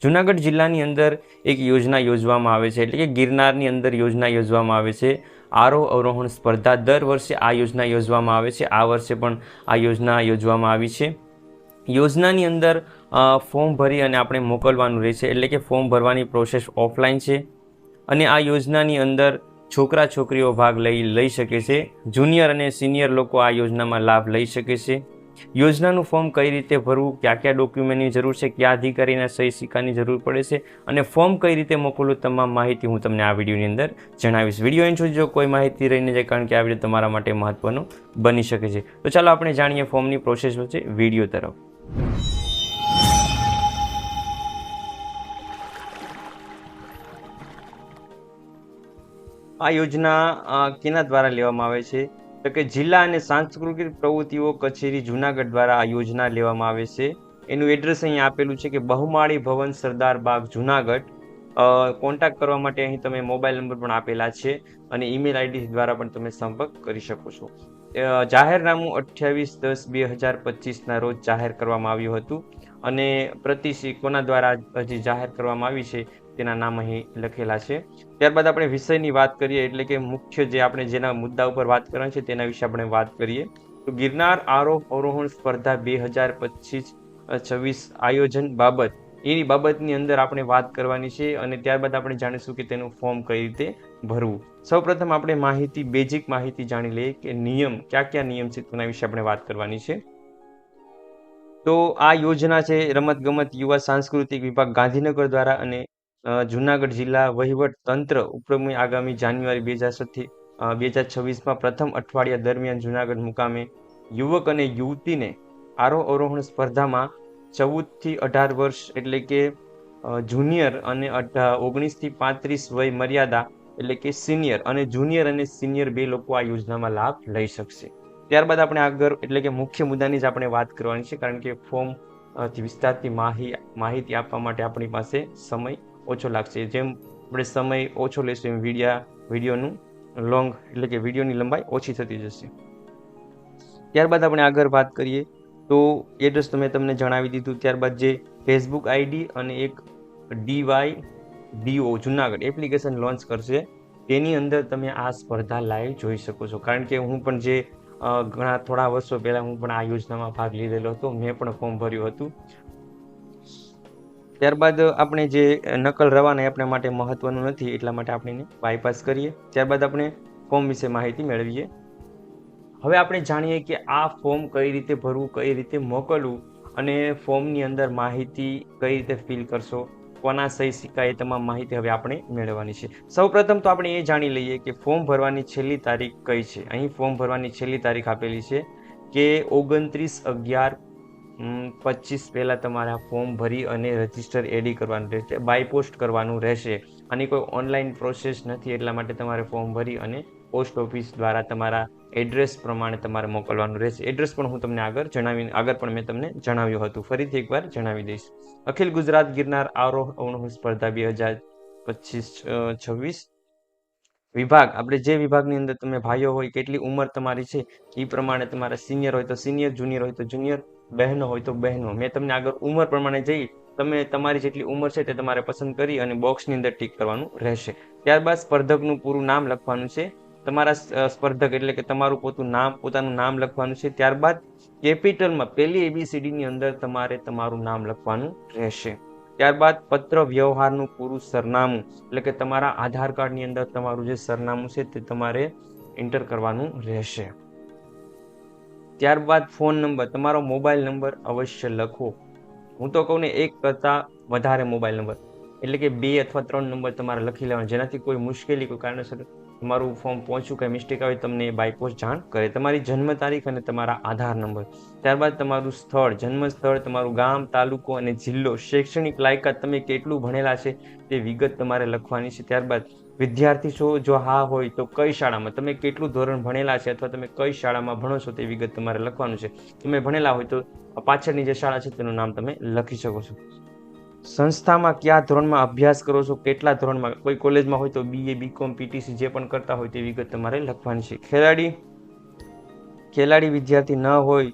જૂનાગઢ જિલ્લાની અંદર એક યોજના યોજવામાં આવે છે, એટલે કે ગિરનારની અંદર યોજના યોજવામાં આવે છે, આરોહ અવરોહણ સ્પર્ધા. દર વર્ષે આ યોજના યોજવામાં આવે છે. આ વર્ષે પણ આ યોજના યોજવામાં આવી છે. યોજનાની અંદર ફોર્મ ભરી અને આપણે મોકલવાનું રહેશે, એટલે કે ફોર્મ ભરવાની પ્રોસેસ ઓફલાઈન છે. અને આ યોજનાની અંદર છોકરા છોકરીઓ ભાગ લઈ શકે છે. જુનિયર અને સિનિયર લોકો આ યોજનામાં લાભ લઈ શકે છે. યોજનાનું ફોર્મ કઈ રીતે ભરવું, કયા કયા ડોક્યુમેન્ટની જરૂર છે, કયા અધિકારીના સહી સિક્કાની જરૂર પડે છે અને ફોર્મ કઈ રીતે મોકલવું, તમામ માહિતી હું તમને આ વિડીયોની અંદર જણાવીશ. વિડીયો એન્ડ સુધી જો કોઈ માહિતી રહીને જાય, કારણ કે આ વિડીયો તમારા માટે મહત્વનો બની શકે છે. તો ચાલો આપણે જાણીએ ફોર્મની પ્રોસેસ વચ્ચે વિડીયો તરફ. આ યોજના કેના દ્વારા લેવામાં આવે છે? તો કે જિલ્લા અને સાંસ્કૃતિક પ્રવૃત્તિઓ કચેરી જૂનાગઢ દ્વારા આ યોજના લેવામાં આવે છે. એનું એડ્રેસ અહીં આપેલું છે કે બહુમાળી ભવન, સરદાર બાગ, જૂનાગઢ. કોન્ટેક્ટ કરવા માટે અહીં તમે મોબાઈલ નંબર પણ આપેલા છે અને ઈમેલ આઈડી દ્વારા પણ તમે સંપર્ક કરી શકો છો. જાહેરનામું 28/10/2025 રોજ જાહેર કરવામાં આવ્યું હતું અને પ્રતિશી કોના દ્વારા હજી જાહેર કરવામાં આવી છે તેના નામ અહીં લખેલા છે. ત્યારબાદ આપણે વિષયની વાત કરીએ, એટલે કે મુખ્ય જે આપણે જેના મુદ્દા ઉપર વાત કરવાની છે તેના વિશે આપણે વાત કરીએ. તો ગિરનાર આરોહ અવરોહણ સ્પર્ધા 2025-26 આયોજન બાબત, એની બાબતની અંદર આપણે વાત કરવાની છે અને ત્યારબાદ આપણે જાણીશું કે તેનું ફોર્મ કઈ રીતે ભરવું. સૌપ્રથમ આપણે બેઝિક માહિતી જાણી લઈએ કે નિયમ કયા નિયમ છે તેના વિશે આપણે વાત કરવાની છે. તો આ યોજના છે રમતગમત યુવા સાંસ્કૃતિક વિભાગ ગાંધીનગર દ્વારા અને જૂનાગઢ જિલ્લા વહીવટ તંત્ર ઉપક્રમે આગામી જાન્યુઆરી 2026 પ્રથમ અઠવાડિયા દરમિયાન જૂનાગઢ મુકામે યુવક અને યુવતીને આરોહ અવરોહણ સ્પર્ધામાં 14 થી 18 વર્ષ, એટલે કે જુનિયર અને 19 થી 35 વય મર્યાદા, એટલે કે સિનિયર અને જુનિયર અને સિનિયર બે લોકો આ યોજનામાં લાભ લઈ શકશે. ત્યારબાદ આપણે આગળ, એટલે કે મુખ્ય મુદ્દાની જ આપણે વાત કરવાની છે, કારણ કે ફોર્મ વિસ્તારથી માહિતી આપવા માટે આપણી પાસે સમય ઓછો લાગશે. જેમ આપણે સમય ઓછો લેશું એમ વિડીયોનું લોંગ, એટલે કે વિડીયોની લંબાઈ ઓછી થતી જશે. ત્યારબાદ આપણે આગળ વાત કરીએ તો એડ્રેસ તો મેં તમને જણાવી દીધું. ત્યારબાદ જે ફેસબુક આઈડી અને એક DYDO જુનાગઢ એપ્લિકેશન લોન્ચ કરશે, તેની અંદર તમે આ સ્પર્ધા લાઈવ જોઈ શકો છો. કારણ કે હું પણ થોડા વર્ષો પહેલા હું પણ આ યોજનામાં ભાગ લીધેલો હતો, મેં પણ ફોર્મ ભર્યું હતું. ત્યારબાદ આપણે જે નકલ રવાના આપણા માટે મહત્વનું નથી, એટલા માટે આપણે બાયપાસ કરીએ. ત્યારબાદ આપણે ફોર્મ વિશે માહિતી મેળવીએ. હવે આપણે જાણીએ કે આ ફોર્મ કઈ રીતે ભરવું, કઈ રીતે મોકલવું અને ફોર્મની અંદર માહિતી કઈ રીતે ફિલ કરશો, કોના સહી સિક્કા, એ તમામ માહિતી હવે આપણે મેળવવાની છે. સૌપ્રથમ તો આપણે એ જાણી લઈએ કે ફોર્મ ભરવાની છેલ્લી તારીખ કઈ છે. અહીં ફોર્મ ભરવાની છેલ્લી તારીખ આપેલી છે કે 29/11/25 પહેલા તમારે આ ફોર્મ ભરી અને રજીસ્ટર એડી કરવાનું રહેશે, બાય પોસ્ટ કરવાનું રહેશે. આની કોઈ ઓનલાઈન પ્રોસેસ નથી, એટલા માટે તમારે ફોર્મ ભરી અને પોસ્ટ ઓફિસ દ્વારા તમારા એડ્રેસ પ્રમાણે તમારે મોકલવાનું રહેશે. એડ્રેસ પણ હું તમને આગળ પણ મેં તમને જણાવ્યું હતું, ફરીથી એકવાર જણાવી દઈશ. અખિલ ગુજરાત ગિરનાર આરોહ અવરોહણ સ્પર્ધા 2025-26 વિભાગ, આપણે જે વિભાગની અંદર તમે ભાઈઓ હોય, કેટલી ઉંમર તમારી છે એ પ્રમાણે તમારા સિનિયર હોય તો સિનિયર, જુનિયર હોય તો જુનિયર, બહેનો હોય તો બહેનો. મેં તમને આગળ ઉંમર પ્રમાણે તમે તમારી જેટલી ઉંમર છે તે તમારે પસંદ કરી અને બોક્સની અંદર ટીક કરવાનું રહેશે. ત્યારબાદ સ્પર્ધકનું પૂરું નામ લખવાનું છે. તમારા સ્પર્ધક એટલે કે પોતાનું નામ લખવાનું છે. ત્યારબાદ કેપિટલમાં પહેલી ABCD ની અંદર તમારે તમારું નામ લખવાનું રહેશે. ત્યારબાદ પત્ર વ્યવહારનું પૂરું સરનામું, એટલે કે તમારા આધાર કાર્ડની અંદર તમારું જે સરનામું છે તે તમારે એન્ટર કરવાનું રહેશે. ત્યારબાદ ફોન નંબર, તમારો મોબાઈલ નંબર અવશ્ય લખો. હું તો કહું ને, એક કરતાં વધારે મોબાઈલ નંબર, એટલે કે 2 અથવા 3 નંબર તમારે લખી લેવાના, જેનાથી કોઈ મુશ્કેલી, કોઈ કારણસર તમારું ફોર્મ પહોંચ્યું, કંઈ મિસ્ટેક આવે તમને બાય પોસ્ટ જાણ કરે. તમારી જન્મ તારીખ અને તમારા આધાર નંબર. ત્યારબાદ તમારું સ્થળ, જન્મ સ્થળ, તમારું ગામ, તાલુકો અને જિલ્લો, શૈક્ષણિક લાયકાત, તમે કેટલું ભણેલા છે તે વિગત તમારે લખવાની છે. ત્યારબાદ વિદ્યાર્થી છો, જો હા હોય તો કઈ શાળામાં, તમે કેટલું ધોરણ ભણેલા છે અથવા તમે કઈ શાળામાં ભણો છો તે વિગત તમારે લખવાનું છે. તમે ભણેલા હોય તો પાછળની જે શાળા છે તેનું નામ તમે લખી શકો છો. સંસ્થામાં કયા ધોરણમાં અભ્યાસ કરો છો, કેટલા ધોરણમાં, કોઈ કોલેજમાં હોય તો BA, BCom, PTC જે પણ કરતા હોય તે વિગત તમારે લખવાની છે. ખેલાડી વિદ્યાર્થી ન હોય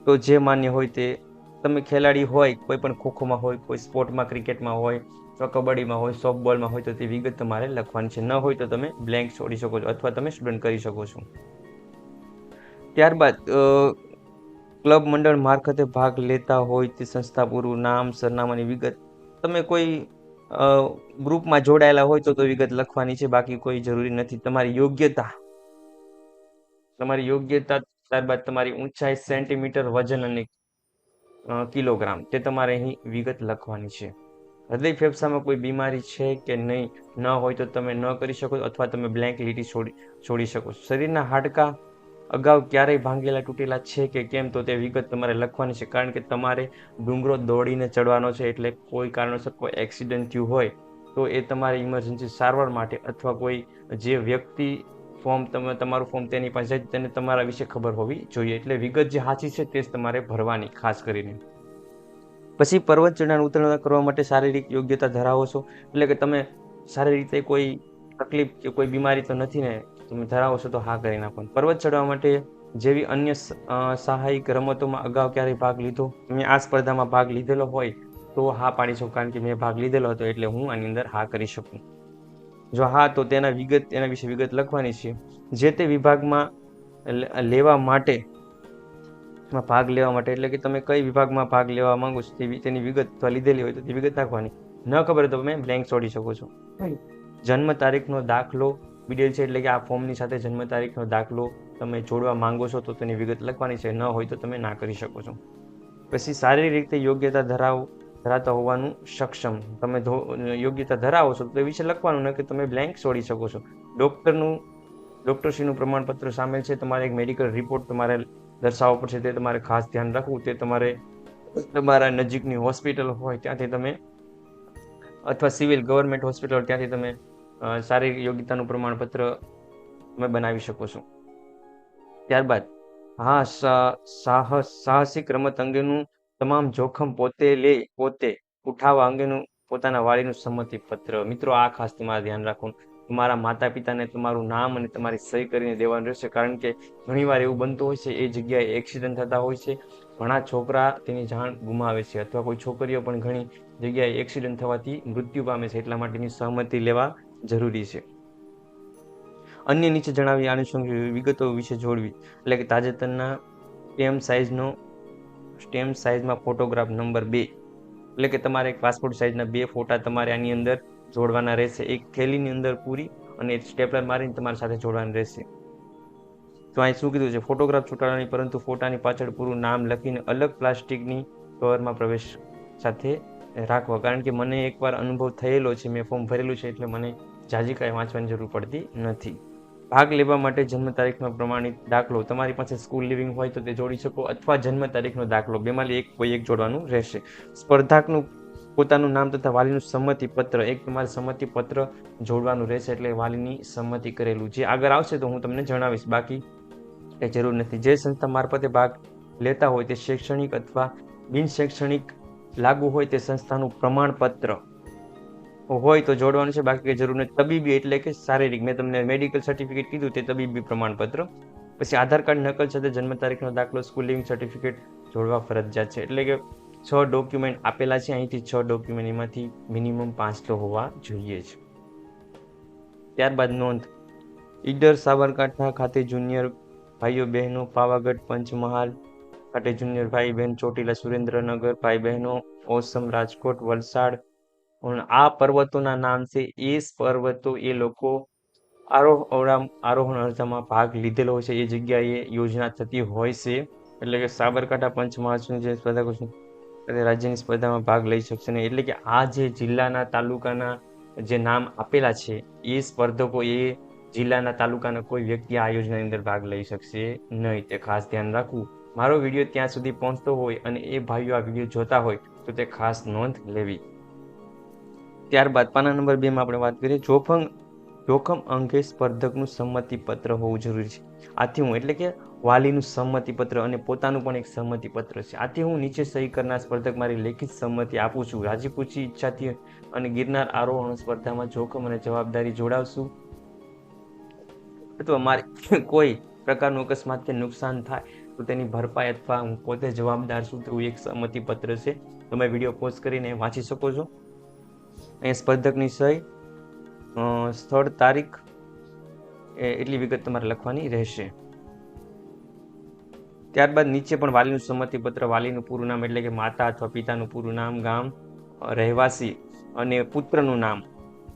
તો જે માન્ય હોય તે તમે ખેલાડી હોય, કોઈ પણ ખોખોમાં હોય, કોઈ સ્પોર્ટમાં, ક્રિકેટમાં હોય, અથવા કબડ્ડીમાં હોય, સોફ્ટબોલમાં હોય, તો તે વિગત તમારે લખવાની છે. ન હોય તો તમે બ્લેન્ક છોડી શકો છો અથવા તમે સ્ટુડન્ટ કરી શકો છો. ત્યારબાદ ક્લબ મંડળ મારફતે ભાગ લેતા હોય તે સંસ્થા પૂરું નામ, સરનામાની વિગત. તમે કોઈ ગ્રુપમાં જોડાયેલા હોય તો વિગત લખવાની છે, બાકી કોઈ જરૂરી નથી. તમારી યોગ્યતા, ત્યારબાદ તમારી ઊંચાઈ સેન્ટીમીટર, વજન અને કિલોગ્રામ, તે તમારે અહીં વિગત લખવાની છે. હૃદય ફેફસામાં કોઈ બીમારી છે કે નહીં, ન હોય તો તમે ન કરી શકો અથવા તમે બ્લેન્ક લીટી છોડી શકો છો. શરીરના હાડકાં અગાઉ ક્યારેય ભાંગેલા તૂટેલા છે કે કેમ, તો તે વિગત તમારે લખવાની છે. કારણ કે તમારે ડુંગરો દોડીને ચડવાનો છે, એટલે કોઈ કારણોસર કોઈ એક્સિડન્ટ થયું હોય તો એ તમારે ઇમરજન્સી સારવાર માટે અથવા કોઈ જે વ્યક્તિ તમારું ફોર્મ તેની પાસે તેને તમારા વિશે ખબર હોવી જોઈએ. એટલે વિગત જે સાચી છે તે જ તમારે ભરવાની ખાસ કરીને. પછી પર્વત ચઢાણ ઉતરાણ કરવા માટે શારીરિક યોગ્યતા ધરાવો છો, એટલે કે તમે સારી રીતે કોઈ તકલીફ કે કોઈ બીમારી તો નથી ને, તમે ધરાવો છો તો હા કરી નાખો. પર્વત ચડવા માટે જેવી અન્ય સહાયિક રમતોમાં અગાઉ ક્યારેય ભાગ લીધો, મેં આ સ્પર્ધામાં ભાગ લીધેલો હોય તો હા પાડી શકું, કારણ કે મેં ભાગ લીધેલો હતો એટલે હું આની અંદર હા કરી શકું. જો હા તો તેના વિશે વિગત લખવાની છે. જે તે વિભાગમાં ભાગ લેવા માટે, એટલે કે તમે કઈ વિભાગમાં ભાગ લેવા માંગો છો તેની વિગત અથવા લીધેલી હોય તો તે વિગત નાખવાની. ન ખબર તો તમે બ્લેન્ક છોડી શકો છો. જન્મ તારીખનો દાખલો બીડેલ છે, એટલે કે આ ફોર્મની સાથે જન્મ તારીખનો દાખલો તમે જોડવા માંગો છો તો તેની વિગત લખવાની છે. ન હોય તો તમે ના કરી શકો છો. પછી શારીરિક રીતે યોગ્યતા ધરાવતા હોવાનું સક્ષમ, તમે યોગ્યતા ધરાવો છો તો એ વિશે લખવાનું, ન કે તમે બ્લેન્ક છોડી શકો છો. ડોક્ટરશ્રીનું પ્રમાણપત્ર સામેલ છે. તમારે એક મેડિકલ રિપોર્ટ તમારે દર્શાવવો પડશે, તે તમારે ખાસ ધ્યાન રાખવું. તે તમારે તમારા નજીકની હોસ્પિટલ હોય ત્યાંથી તમે, અથવા સિવિલ ગવર્મેન્ટ હોસ્પિટલ ત્યાંથી તમે શારીરિક યોગ્યતાનું પ્રમાણપત્ર તમે બનાવી શકો છો. ત્યારબાદ સાહસિક રમત અંગેનું તમામ જોખમ પોતે ઉઠાવવા અંગેનું પોતાના વાલીનું સંમતિ પત્ર. મિત્રો આ ખાસ તમારે ધ્યાન રાખવું. તમારા માતા પિતાને તમારું નામ અને તમારી સહી કરીને દેવાનું રહેશે, કારણ કે ઘણીવાર એવું બનતું હોય છે એ જગ્યાએ એક્સિડન્ટ થતા હોય છે. ઘણા છોકરા તેની જાણ ગુમાવે છે, અથવા કોઈ છોકરીઓ પણ ઘણી જગ્યાએ એક્સિડન્ટ થવાથી મૃત્યુ પામે છે. એટલા માટેની સહમતિ લેવા જરૂરી છે. અન્ય નીચે જણાવી આનુષંગિક વિગતો વિશે જોડવી, એટલે કે તાજેતરના સ્ટેમ્પ સાઇઝમાં ફોટોગ્રાફ નંબર 2, એટલે કે તમારે પાસપોર્ટ સાઇઝના 2 ફોટા તમારે આની અંદર જોડવાના રહેશે. એક થેલીની અંદર પૂરી અને સ્ટેપલર મારીને તમારી સાથે જોડવાનું રહેશે. તો અહીં શું કીધું છે, ફોટોગ્રાફ છૂટાડવા નહીં, પરંતુ ફોટાની પાછળ પૂરું નામ લખીને અલગ પ્લાસ્ટિકની કવરમાં પ્રવેશ સાથે રાખવા. કારણ કે મને એકવાર અનુભવ થયેલો છે, મેં ફોર્મ ભરેલું છે એટલે મને જાજી કાંઈ વાંચવાની જરૂર પડતી નથી. ભાગ લેવા માટે જન્મ તારીખનો પ્રમાણિત દાખલો, તમારી પાસે સ્કૂલ લિવિંગ હોય તો તે જોડી શકો, અથવા જન્મ તારીખનો દાખલો, બેમાંથી કોઈ એક જોડવાનું રહેશે. સ્પર્ધાકનું પોતાનું નામ તથા વાલીનું સંમતિ પત્ર, એક તમારે સંમતિ પત્ર જોડવાનું રહેશે, એટલે વાલીની સંમતિ કરેલું. જે આગળ આવશે તો હું તમને જણાવીશ, બાકી એ જરૂર નથી. જે સંસ્થા મારફતે ભાગ લેતા હોય તે શૈક્ષણિક અથવા બિન શૈક્ષણિક લાગુ હોય તે સંસ્થાનું પ્રમાણપત્ર હોય તો જોડવાનું છે, બાકી કઈ જરૂર નથી. તબીબી એટલે કે શારીરિક, મેં તમને મેડિકલ સર્ટિફિકેટ કીધું તે તબીબી પ્રમાણપત્ર. પછી આધાર કાર્ડ નકલ સાથે જન્મ તારીખનો દાખલો, સ્કૂલ લિવિંગ સર્ટિફિકેટ જોડવા ફરજિયાત છે. એટલે કે 6 ડોક્યુમેન્ટ આપેલા છે, અહીંથી 6 ડોક્યુમેન્ટ એમાંથી મિનિમમ 5 તો હોવા જોઈએ છે. ત્યારબાદ નોંધ, ઈડર સાબરકાંઠા ખાતે જુનિયર ભાઈઓ બહેનો, પાવાગઢ પંચમહાલ ખાતે જુનિયર ભાઈ બહેન, ચોટીલા સુરેન્દ્રનગર ભાઈ બહેનો, ઓસમ રાજકોટ વલસાડ. આ પર્વતોના નામ છે. એ પર્વતો એ લોકો આરોહણ અર્થમાં ભાગ લીધેલો હોય છે, એ જગ્યાએ યોજના થતી હોય છે. એટલે કે સાબરકાંઠા પંચમહાલ જે સ્પર્ધા રાજ્યની સ્પર્ધામાં ભાગ લઈ શકશે નહીં. એટલે કે આ જે જિલ્લાના તાલુકાના જે નામ આપેલા છે એ સ્પર્ધકો એ જિલ્લાના તાલુકાના કોઈ વ્યક્તિ આ યોજનાની અંદર ભાગ લઈ શકશે નહીં. તે ખાસ ધ્યાન રાખવું. મારો વિડીયો ત્યાં સુધી પહોંચતો હોય અને એ ભાઈઓ આ વિડીયો જોતા હોય તો તે ખાસ નોંધ લેવી. ત્યારબાદ પાના નંબર 2 માં આપણે વાત કરીએ, જોખમ અંગે સ્પર્ધકનું સંમતિ પત્ર હોવું જરૂરી છે. આથી હું, એટલે કે વાલીનું સંમતિ પત્ર અને પોતાનું પણ એક સંમતિ પત્ર છે. આથી હું નીચે સહી કરનાર સ્પર્ધક મારી લેખિત સંમતિ આપું છું, રાજી ખુશી ઈચ્છાથી અને ગિરનાર આરોહણ સ્પર્ધામાં જોખમ અને જવાબદારી જોડાવશું, અથવા મારે કોઈ પ્રકારનું અકસ્માત કે નુકસાન થાય તો તેની ભરપાઈ અથવા હું પોતે જવાબદાર છું તેવું એક સંમતિપત્ર છે. તમે વિડીયો પોઝ કરીને વાંચી શકો છો. અહીંયા સ્પર્ધકની સહી, સ્થળ, તારીખ એટલી વિગત તમારે લખવાની રહેશે. ત્યારબાદ નીચે પણ વાલીનું સંમતિપત્ર, વાલીનું પૂરું નામ એટલે કે માતા અથવા પિતાનું પૂરું નામ, ગામ, રહેવાસી અને પુત્રનું નામ.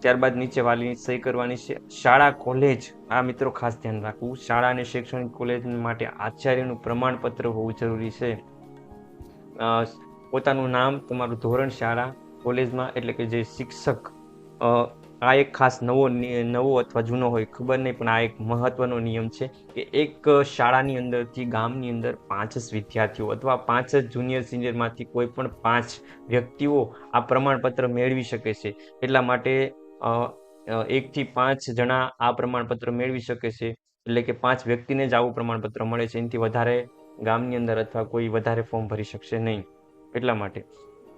ત્યારબાદ નીચે વાલીની સહી કરવાની છે. શાળા, કોલેજ, આ મિત્રો ખાસ ધ્યાન રાખવું, શાળા અને શૈક્ષણિક કોલેજ માટે આચાર્યનું પ્રમાણપત્ર હોવું જરૂરી છે. પોતાનું નામ, તમારું ધોરણ શાળા કોલેજમાં એટલે કે જે શિક્ષક, આ એક ખાસ નવો અથવા જૂનો હોય ખબર નહીં, પણ આ એક મહત્વનો નિયમ છે કે એક શાળાની અંદરથી ગામની અંદર 5 જ વિદ્યાર્થીઓ અથવા 5 જ જુનિયર સિનિયરમાંથી કોઈ પણ 5 વ્યક્તિઓ આ પ્રમાણપત્ર મેળવી શકે છે. એટલા માટે 1 થી 5 જણા આ પ્રમાણપત્ર મેળવી શકે છે. એટલે કે 5 વ્યક્તિને જ આવું પ્રમાણપત્ર મળે છે. એનાથી વધારે ગામની અંદર અથવા કોઈ વધારે ફોર્મ ભરી શકશે નહીં. એટલા માટે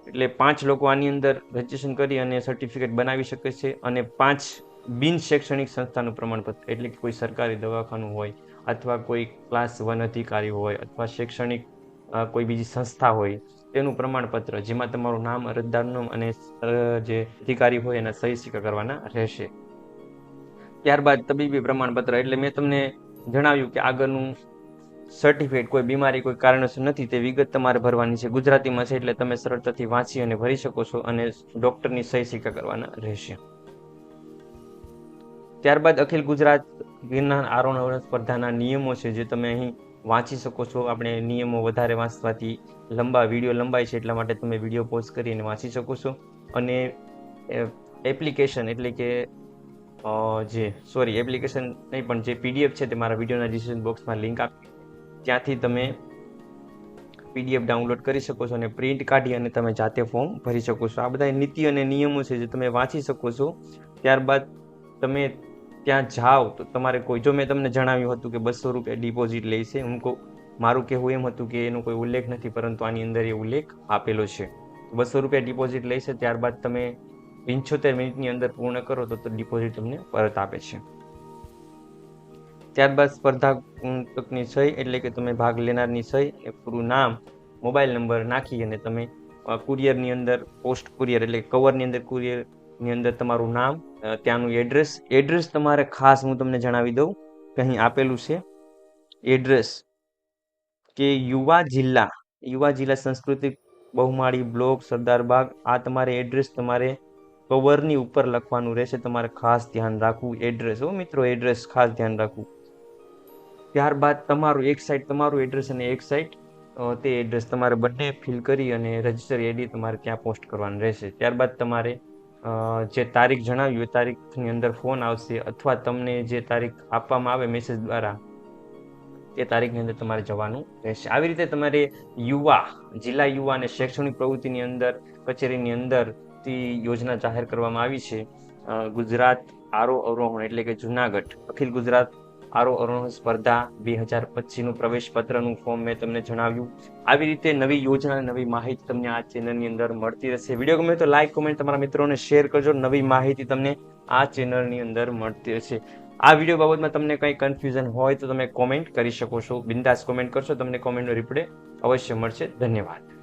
એટલે 5 લોકો આની અંદર રજીસ્ટ્રેશન કરી અને સર્ટિફિકેટ બનાવી શકે છે. અને 5 બિન શૈક્ષણિક સંસ્થાનું પ્રમાણપત્ર એટલે કે કોઈ સરકારી દવાખાનું હોય અથવા કોઈ ક્લાસ 1 અધિકારી હોય અથવા શૈક્ષણિક કોઈ બીજી સંસ્થા હોય તેનું પ્રમાણપત્ર, જેમાં તમારું નામ, અરજદારનું નામ અને જે અધિકારી હોય એના સહી સિક્કા કરવાના રહેશે. ત્યારબાદ તબીબી પ્રમાણપત્ર એટલે મેં તમને જણાવ્યું કે આગળનું સર્ટિફિકેટ, કોઈ બીમારી, કોઈ કારણસર નથી તે વિગત તમારે ભરવાની છે. ગુજરાતીમાં છે એટલે તમે સરળતાથી વાંચી અને ભરી શકો છો અને ડોક્ટરની સહી સિક્કા કરવાના રહેશે. ત્યારબાદ અખિલ ગુજરાત ગિરનાર આરોહણ સ્પર્ધાના નિયમો છે જે તમે અહીં વાંચી શકો છો. આપણે નિયમો વધારે વાંચવાથી વિડીયો લંબાય છે, એટલા માટે તમે વિડીયો પોઝ કરીને વાંચી શકો છો. અને એપ્લિકેશન એટલે કે એપ્લિકેશન નહીં પણ જે PDF છે તે મારા વિડીયોના ડિસ્ક્રિપ્શન બોક્સમાં લિંક આપી, ત્યાંથી તમે PDF ડાઉનલોડ કરી શકો છો અને પ્રિન્ટ કાઢી અને તમે જાતે ફોર્મ ભરી શકો છો. આ બધા નીતિ અને નિયમો છે જે તમે વાંચી શકો છો. ત્યારબાદ તમે ત્યાં જાઓ તો તમારે જો મેં તમને જણાવ્યું હતું કે 200 રૂપિયા ડિપોઝિટ લે છે, મારું કહેવું એમ હતું કે એનો કોઈ ઉલ્લેખ નથી, પરંતુ આની અંદર એ ઉલ્લેખ આપેલો છે. 200 રૂપિયા ડિપોઝિટ લે છે. ત્યારબાદ તમે 75 મિનિટની અંદર પૂર્ણ કરો તો ડિપોઝિટ તમને પરત આપે છે. ત્યારબાદ સ્પર્ધકની સહી એટલે કે તમે ભાગ લેનારની સહી, પૂરું નામ, મોબાઈલ નંબર નાખી અને તમે કુરિયરની અંદર, પોસ્ટ કુરિયર એટલે કવરની અંદર, કુરિયરની અંદર તમારું નામ, ત્યાંનું એડ્રેસ તમારે ખાસ હું તમને જણાવી દઉં કે અહીં આપેલું છે એડ્રેસ કે યુવા જિલ્લા સંસ્કૃતિક બહુમાળી બ્લોક સરદારબાગ. આ તમારે એડ્રેસ તમારે કવરની ઉપર લખવાનું રહેશે. તમારે ખાસ ધ્યાન રાખવું એડ્રેસ. મિત્રો એડ્રેસ ખાસ ધ્યાન રાખવું. ત્યારબાદ તમારું એક સાઈડ તમારું એડ્રેસ અને એક સાઈડ તે એડ્રેસ તમારે બંને ફિલ કરી અને રજિસ્ટર ID તમારે ત્યાં પોસ્ટ કરવાનું રહેશે. ત્યારબાદ તમારે જે તારીખ જણાવ્યું એ તારીખની અંદર ફોન આવશે અથવા તમને જે તારીખ આપવામાં આવે મેસેજ દ્વારા તે તારીખની અંદર તમારે જવાનું રહેશે. આવી રીતે તમારે જિલ્લા યુવા અને શૈક્ષણિક પ્રવૃત્તિની અંદર કચેરીની અંદરથી યોજના જાહેર કરવામાં આવી છે. ગુજરાત આરોહણ એટલે કે જુનાગઢ અખિલ ગુજરાત આરોહણ સ્પર્ધા 2025નું પ્રવેશ પત્રનું ફોર્મ મેં તમને જણાવ્યું. આવી રીતે નવી યોજના, નવી માહિતી તમને આ ચેનલની અંદર મળતી રહેશે. વિડીયો ગમે તો લાઈક, કોમેન્ટ, તમારા મિત્રોને શેર કરજો. નવી માહિતી તમને આ ચેનલની અંદર મળતી રહેશે. આ વિડીયો બાબતમાં તમને કંઈ કન્ફ્યુઝન હોય તો તમે કોમેન્ટ કરી શકો છો. બિંદાસ કોમેન્ટ કરશો, તમને કોમેન્ટનો રિપ્લાય અવશ્ય મળશે. ધન્યવાદ.